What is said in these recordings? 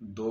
2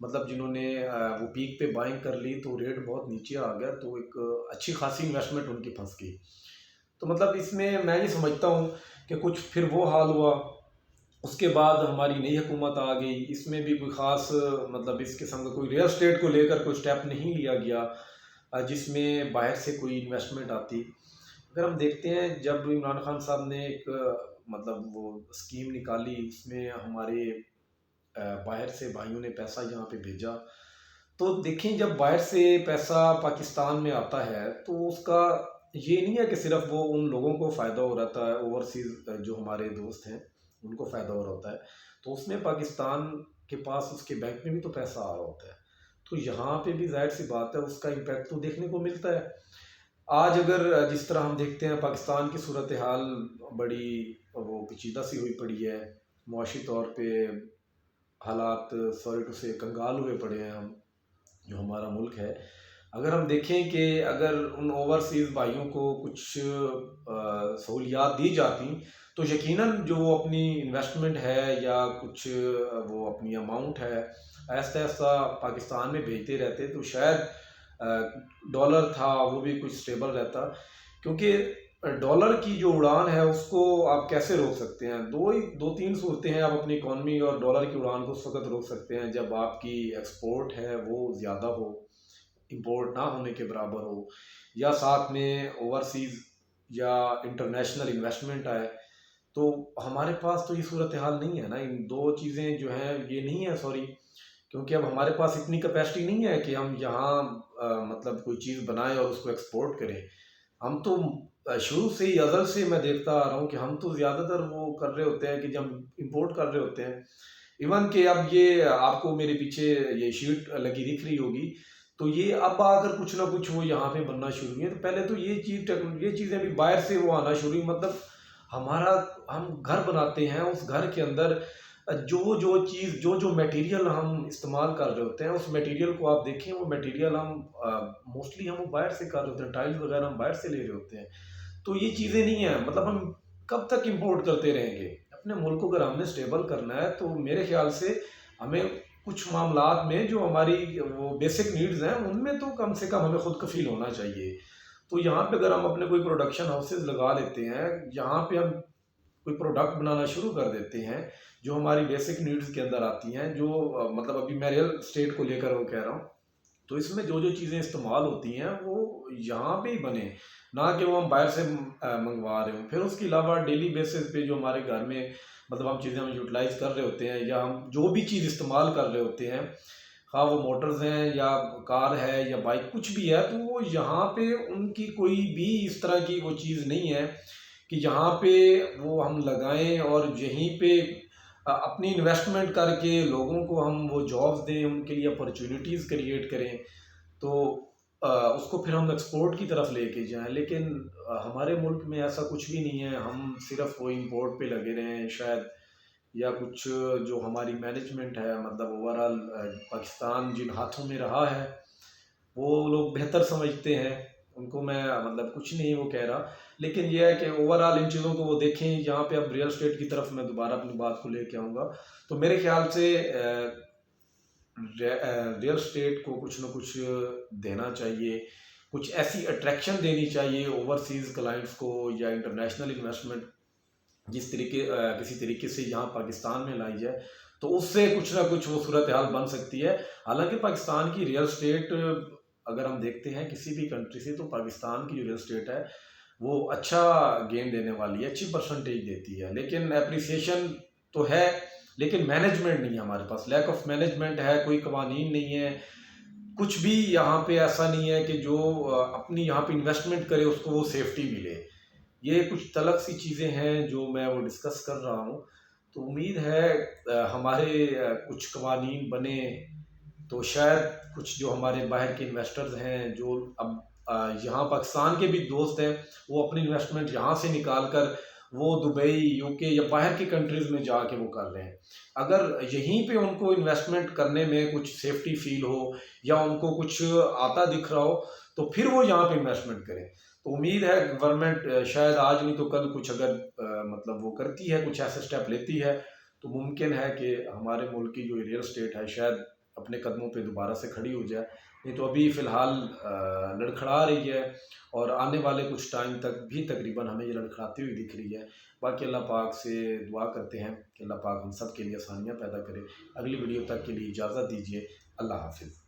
مطلب جنہوں نے وہ پیک پہ بائنگ کر لی تو ریٹ بہت نیچے آ گیا، تو ایک اچھی خاصی انویسٹمنٹ ان کی پھنس گئی۔ تو مطلب اس میں یہ سمجھتا ہوں کہ کچھ پھر وہ حال ہوا، اس کے بعد ہماری نئی حکومت آ گئی، اس میں بھی کوئی خاص مطلب اس قسم کا کوئی ریئل اسٹیٹ کو لے کر کوئی سٹیپ نہیں لیا گیا جس میں باہر سے کوئی انویسٹمنٹ آتی۔ اگر ہم دیکھتے ہیں جب عمران خان صاحب نے ایک مطلب وہ اسکیم نکالی، اس میں ہمارے باہر سے بھائیوں نے پیسہ یہاں پہ بھیجا، تو دیکھیں جب باہر سے پیسہ پاکستان میں آتا ہے تو اس کا یہ نہیں ہے کہ صرف وہ ان لوگوں کو فائدہ ہو رہا ہے، اوورسیز جو ہمارے دوست ہیں ان کو فائدہ ہو رہا ہوتا ہے، تو اس میں پاکستان کے پاس اس کے بینک میں بھی تو پیسہ آ رہا ہوتا ہے، تو یہاں پہ بھی ظاہر سی بات ہے اس کا امپیکٹ تو دیکھنے کو ملتا ہے۔ آج اگر جس طرح ہم دیکھتے ہیں پاکستان کی صورتحال بڑی وہ پیچیدہ سی ہوئی پڑی ہے، معاشی طور پہ حالات سوری ٹو سے کنگال ہوئے پڑے ہیں ہم، جو ہمارا ملک ہے۔ اگر ہم دیکھیں کہ اگر ان اوورسیز بھائیوں کو کچھ سہولیات دی جاتی تو یقیناً جو وہ اپنی انویسٹمنٹ ہے یا کچھ وہ اپنی اماؤنٹ ہے ایسا ایسا پاکستان میں بھیجتے رہتے تو شاید ڈالر تھا وہ بھی کچھ سٹیبل رہتا، کیونکہ ڈالر کی جو اڑان ہے اس کو آپ کیسے روک سکتے ہیں؟ دو تین صورتیں ہیں، آپ اپنی اکانومی اور ڈالر کی اڑان کو اس وقت روک سکتے ہیں جب آپ کی ایکسپورٹ ہے وہ زیادہ ہو، امپورٹ نہ ہونے کے برابر ہو، یا ساتھ میں اوورسیز یا انٹرنیشنل انویسٹمنٹ آئے۔ تو ہمارے پاس تو یہ صورتحال نہیں ہے نا، ان دو چیزیں جو ہیں یہ نہیں ہے سوری، کیونکہ اب ہمارے پاس اتنی کیپیسٹی نہیں ہے کہ ہم یہاں مطلب کوئی چیز بنائیں اور اس کو ایکسپورٹ کریں۔ ہم تو شروع سے ہی ازل سے میں دیکھتا آ رہا ہوں کہ ہم تو زیادہ تر وہ کر رہے ہوتے ہیں کہ جب امپورٹ کر رہے ہوتے ہیں، ایون کہ اب یہ آپ کو میرے پیچھے یہ شیٹ لگی دکھ رہی ہوگی، تو یہ اب آ کر کچھ نہ کچھ وہ یہاں پہ بننا شروع ہوئی ہے، تو پہلے تو یہ چیزیں بھی باہر سے وہ آنا شروع ہوئی، مطلب ہم گھر بناتے ہیں، اس گھر کے اندر جو میٹیریل ہم استعمال کر رہے ہوتے ہیں اس میٹیریل کو آپ دیکھیں، وہ میٹیریل ہم موسٹلی ہم باہر سے کر رہے ہوتے ہیں، ٹائلز وغیرہ ہم باہر سے لے رہے ہوتے ہیں، تو یہ چیزیں نہیں ہیں، مطلب ہم کب تک امپورٹ کرتے رہیں گے؟ اپنے ملک کو اگر ہم نے سٹیبل کرنا ہے تو میرے خیال سے ہمیں کچھ معاملات میں جو ہماری وہ بیسک نیڈز ہیں ان میں تو کم سے کم ہمیں خود کفیل ہونا چاہیے۔ تو یہاں پہ اگر ہم اپنے کوئی پروڈکشن ہاؤسز لگا لیتے ہیں، یہاں پہ ہم کوئی پروڈکٹ بنانا شروع کر دیتے ہیں جو ہماری بیسک نیڈز کے اندر آتی ہیں، جو مطلب ابھی میں ریئل اسٹیٹ کو لے کر وہ کہہ رہا ہوں، تو اس میں جو چیزیں استعمال ہوتی ہیں وہ یہاں پہ ہی بنے، نہ کہ وہ ہم باہر سے منگوا رہے ہوں۔ پھر اس کے علاوہ ڈیلی بیسس پہ جو ہمارے گھر میں مطلب ہم چیزیں یوٹیلائز کر رہے ہوتے ہیں یا ہم جو بھی چیز استعمال کر رہے ہوتے ہیں، خواہ وہ موٹرز ہیں یا کار ہے یا بائک کچھ بھی ہے، تو وہ یہاں پہ ان کی کوئی بھی اس طرح کی وہ چیز نہیں ہے کہ یہاں پہ وہ ہم لگائیں اور یہیں پہ اپنی انویسٹمنٹ کر کے لوگوں کو ہم وہ جابز دیں، ان کے لیے اپرچونیٹیز کریٹ کریں، تو اس کو پھر ہم ایکسپورٹ کی طرف لے کے جائیں۔ لیکن ہمارے ملک میں ایسا کچھ بھی نہیں ہے، ہم صرف وہ امپورٹ پہ لگے رہے ہیں شاید، یا کچھ جو ہماری مینجمنٹ ہے مطلب اوورآل پاکستان جن ہاتھوں میں رہا ہے وہ لوگ بہتر سمجھتے ہیں، ان کو میں مطلب کچھ نہیں وہ کہہ رہا، لیکن یہ ہے کہ اوورآل ان چیزوں کو وہ دیکھیں۔ یہاں پہ اب ریئل اسٹیٹ کی طرف میں دوبارہ اپنی بات کو لے کے آؤں گا، تو میرے خیال سے ریئل اسٹیٹ کو کچھ نہ کچھ دینا چاہیے، کچھ ایسی اٹریکشن دینی چاہیے اوورسیز کلائنٹس کو یا انٹرنیشنل انویسٹمنٹ کسی طریقے سے یہاں پاکستان میں لائی جائے، تو اس سے کچھ نہ کچھ وہ صورتحال بن سکتی ہے۔ حالانکہ پاکستان کی ریئل اسٹیٹ اگر ہم دیکھتے ہیں کسی بھی کنٹری سے، تو پاکستان کی جو ریئل اسٹیٹ ہے وہ اچھا گین دینے والی ہے، اچھی پرسنٹیج دیتی ہے، لیکن اپریسیشن تو ہے لیکن مینجمنٹ نہیں ہے ہمارے پاس، لیک آف مینجمنٹ ہے، کوئی قوانین نہیں ہے، کچھ بھی یہاں پہ ایسا نہیں ہے کہ جو اپنی یہاں پہ انویسٹمنٹ کرے اس کو وہ سیفٹی ملے۔ یہ کچھ تلخ سی چیزیں ہیں جو میں وہ ڈسکس کر رہا ہوں، تو امید ہے ہمارے کچھ قوانین بنے تو شاید کچھ جو ہمارے باہر کے انویسٹرز ہیں جو اب یہاں پاکستان کے بھی دوست ہیں، وہ اپنی انویسٹمنٹ یہاں سے نکال کر وہ دبئی، یو کے یا باہر کی کنٹریز میں جا کے وہ کر رہے ہیں، اگر یہیں پہ ان کو انویسٹمنٹ کرنے میں کچھ سیفٹی فیل ہو یا ان کو کچھ آتا دکھ رہا ہو تو پھر وہ یہاں پہ انویسٹمنٹ کریں۔ تو امید ہے گورنمنٹ شاید آج نہیں تو کل کچھ اگر مطلب وہ کرتی ہے، کچھ ایسے سٹیپ لیتی ہے، تو ممکن ہے کہ ہمارے ملک کی جو ریئل اسٹیٹ ہے شاید اپنے قدموں پہ دوبارہ سے کھڑی ہو جائے، نہیں تو ابھی فی الحال لڑکھڑا رہی ہے اور آنے والے کچھ ٹائم تک بھی تقریباً ہمیں یہ لڑکھڑاتی ہوئی دکھ رہی ہے۔ باقی اللہ پاک سے دعا کرتے ہیں کہ اللہ پاک ہم سب کے لیے آسانیاں پیدا کرے۔ اگلی ویڈیو تک کے لیے اجازت دیجیے، اللہ حافظ۔